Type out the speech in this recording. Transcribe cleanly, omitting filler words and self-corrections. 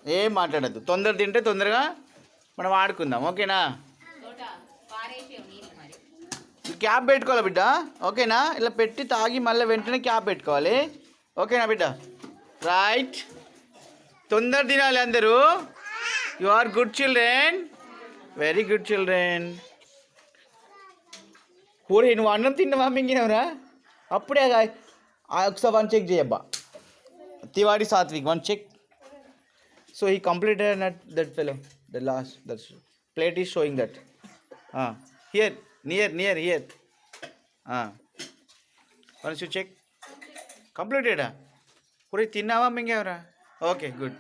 ఏం మాట్లాడద్దు. తొందర తింటే తొందరగా మనం ఆడుకుందాం, ఓకేనా? క్యాప్ పెట్టుకోవాలి బిడ్డ, ఓకేనా? ఇలా పెట్టి తాగి మళ్ళీ వెంటనే క్యాప్ పెట్టుకోవాలి, ఓకేనా బిడ్డ? రైట్. తొందర తినాలి అందరూ. You are good children, very good children. ఊరే నువ్వు అన్నం తిన్నావా, మింగినవరా? అప్పుడే ఒకసారి వన్ చెక్ చేయబ్బా. తివాడి Satvik, one check. So he completed that fellow. The last, that plate is showing that. Here, near here. Once you check. Completed. Puri tinnava mingevara. Okay, good.